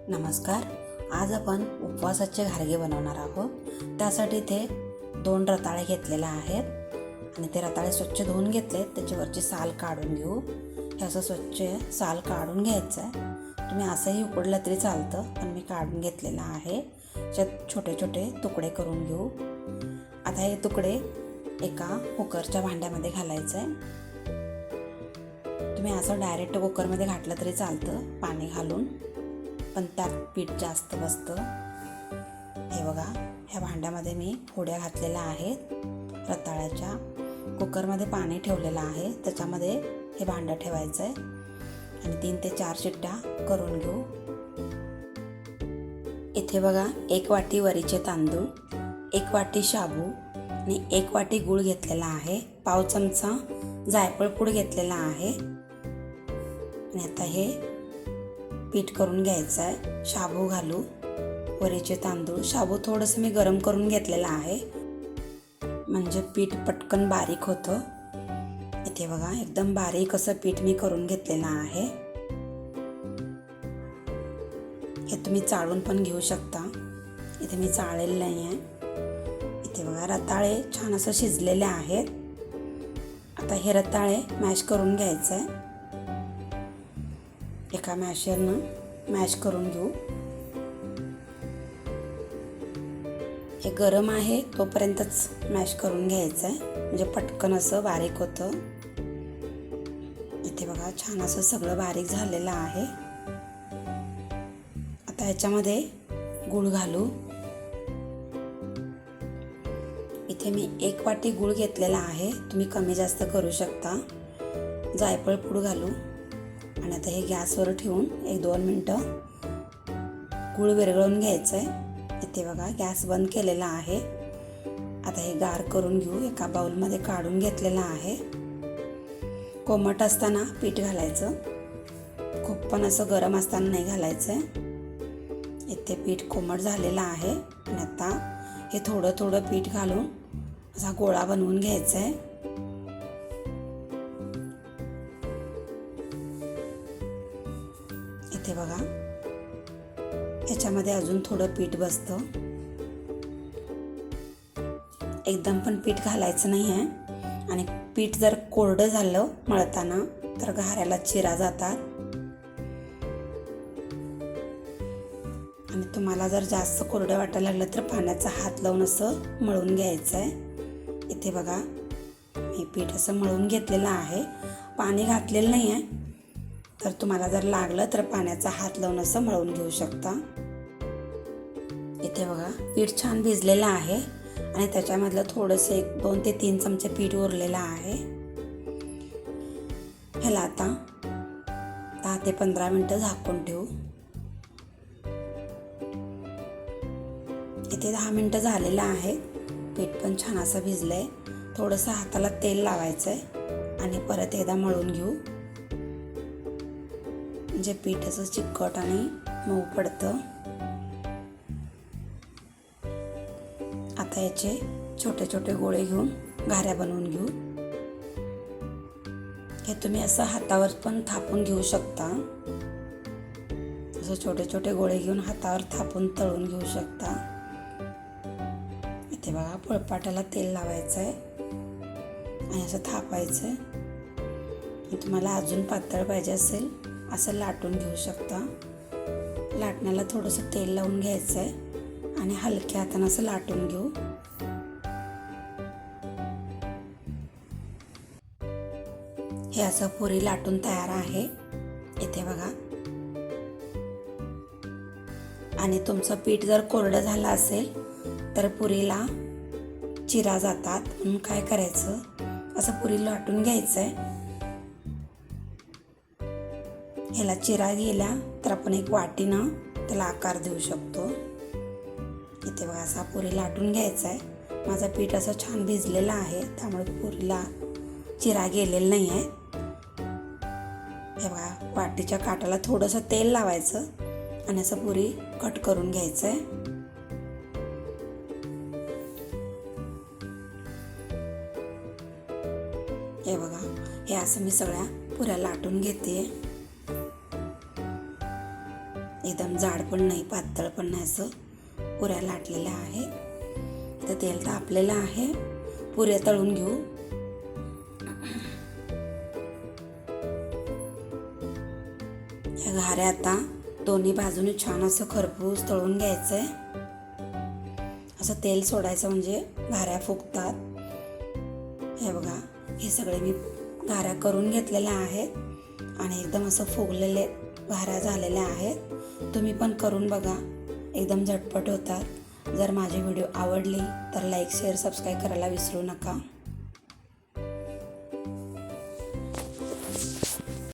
नमस्कार. आज आपण उपवासाचे घारगे बनवणार आहोत. त्यासाठी इथे 2 रताळे घेतलेले आहेत आणि ते रताळे स्वच्छ धुवून घेतलेत. त्याच्यावरची साल काढून घेऊ. हे असं स्वच्छ साल काढून घ्यायचं आहे. तुम्ही असंही उकडलं तरी चालतं, पण मी काढून घेतलेलं आहे. त्यात छोटे छोटे तुकडे करून घेऊ. आता हे तुकडे एका कुकरच्या भांड्यामध्ये घालायचं आहे. तुम्ही असं डायरेक्ट कुकरमध्ये घातलं तरी चालतं पाणी घालून, पण त्यात पीठ जास्त बसतं. हे बघा, ह्या भांड्यामध्ये मी फोड्या घातलेल्या आहेत रताळ्याच्या. कुकरमध्ये पाणी ठेवलेलं आहे, त्याच्यामध्ये हे भांडं ठेवायचं आहे आणि 3 ते 4 शिट्ट्या करून घेऊ. इथे बघा, 1 वाटी वरीचे तांदूळ, 1 वाटी शाबू आणि 1 वाटी गूळ घेतलेला आहे. पाव चमचा जायफळ पूड घेतलेला आहे. आणि आता हे पीठ करून घ्यायचं आहे. शाबू घालू, वरीचे तांदूळ. शाबू थोडंसं मी गरम करून घेतलेलं आहे, म्हणजे पीठ पटकन बारीक होतं. इथे बघा, एकदम बारीक असं पीठ मी करून घेतलेलं आहे. हे तुम्ही चाळून पण घेऊ शकता. इथे मी चाळलेलं नाही आहे. इथे बघा, रताळे छान असं शिजलेले आहेत. आता हे रताळे मॅश करून घ्यायचं आहे. एका मॅशरनं मॅश करून घेऊ. हे गरम आहे तोपर्यंतच मॅश करून घ्यायचं आहे, म्हणजे पटकन असं बारीक होतं. इथे बघा, छान असं सगळं बारीक झालेलं आहे. आता ह्याच्यामध्ये गूळ घालू. इथे मी 1 वाटी गूळ घेतलेला आहे. तुम्ही कमी जास्त करू शकता. जायफळ पूड घालू आणि आता हे गॅसवर ठेवून 1-2 मिनटं गूळ विरघळून घ्यायचं आहे. इथे बघा, गॅस बंद केलेला आहे. आता हे गार करून घेऊ. एका बाउलमध्ये काढून घेतलेलं आहे. कोमट असताना पीठ घालायचं, खूप पण असं गरम असताना नाही घालायचं आहे. इथे पीठ कोमट झालेलं आहे आणि आता हे थोडं थोडं पीठ घालून असा गोळा बनवून घ्यायचा आहे. इथे बघा, ह्याच्यामध्ये अजून थोडं पीठ बसतं. एकदम पण पीठ घालायचं नाही आहे. आणि पीठ जर कोरडं झालं मळताना तर घाऱ्याला चिरा जातात. आणि तुम्हाला जर जास्त कोरडं वाटायला लागलं तर पाण्याचा हात लावून असं मळून घ्यायचं आहे. इथे बघा, मी पीठ असं मळून घेतलेलं आहे. पाणी घातलेलं नाही आहे, तर तुम्हाला जर लागलं तर पाण्याचा हात लावून असं मळून घेऊ शकता. इथे बघा, पीठ छान भिजलेलं आहे आणि त्याच्यामधलं थोडंसं 2 ते 3 चमचे पीठ उरलेलं आहे. ह्याला आता 10 ते 15 मिनटं झाकून ठेवू. इथे 10 मिनटं झालेलं आहे. पीठ पण छान असं भिजलं आहे. थोडंसं हाताला तेल लावायचं आहे आणि परत एकदा मळून घेऊ, म्हणजे पीठ असं चिकट आणि मऊ पडतं. आता याचे छोटे छोटे गोळे घेऊन घाऱ्या बनवून घेऊ. हे तुम्ही असं हातावर पण थापून घेऊ शकता. असं छोटे छोटे गोळे घेऊन हातावर थापून तळून घेऊ शकता. इथे बघा, पोळपाटाला तेल लावायचं आहे आणि असं थापायचं आहे. तुम्हाला अजून पातळ पाहिजे असेल असं लाटून घेऊ शकता. लाटण्याला थोडंसं तेल लावून घ्यायचं आहे आणि हलक्या हातानं असं लाटून घेऊ. हे असं पुरी लाटून तयार आहे. इथे बघा, आणि तुमचं पीठ जर कोरडं झालं असेल तर पुरीला चिरा जातात. म्हणून काय करायचं, असं पुरी लाटून घ्यायचं आहे. ह्याला चिरा गेला तर आपण एक वाटीनं त्याला आकार देऊ शकतो. इथे बघा, असा पुरी लाटून घ्यायचा आहे. माझं पीठ असं छान भिजलेलं आहे, त्यामुळे पुरीला चिरा गेलेला नाही आहे. हे बघा, वाटीच्या काठाला थोडंसं तेल लावायचं आणि असं पुरी कट करून घ्यायचं आहे. हे बघा, हे असं मी सगळ्या पुऱ्या लाटून घेते. एकदम जाड पण नाही, पातळ पण नाही, असं पुऱ्या लाटलेल्या आहे. इथं तेल तापलेलं आहे. पुऱ्या तळून घेऊ. या घाऱ्या आता दोन्ही बाजूने छान असं खरपूस तळून घ्यायचं आहे. असं तेल सोडायचं म्हणजे घाऱ्या फुगतात. हे बघा, हे सगळे मी घाऱ्या करून घेतलेल्या आहेत आणि एकदम असं फुगलेले घाऱ्या झालेल्या आहेत. तुम्ही पण करून बघा, एकदम झटपट होतात. जर माझी व्हिडिओ आवडली तर लाईक, शेअर, सबस्क्राईब करायला विसरू नका.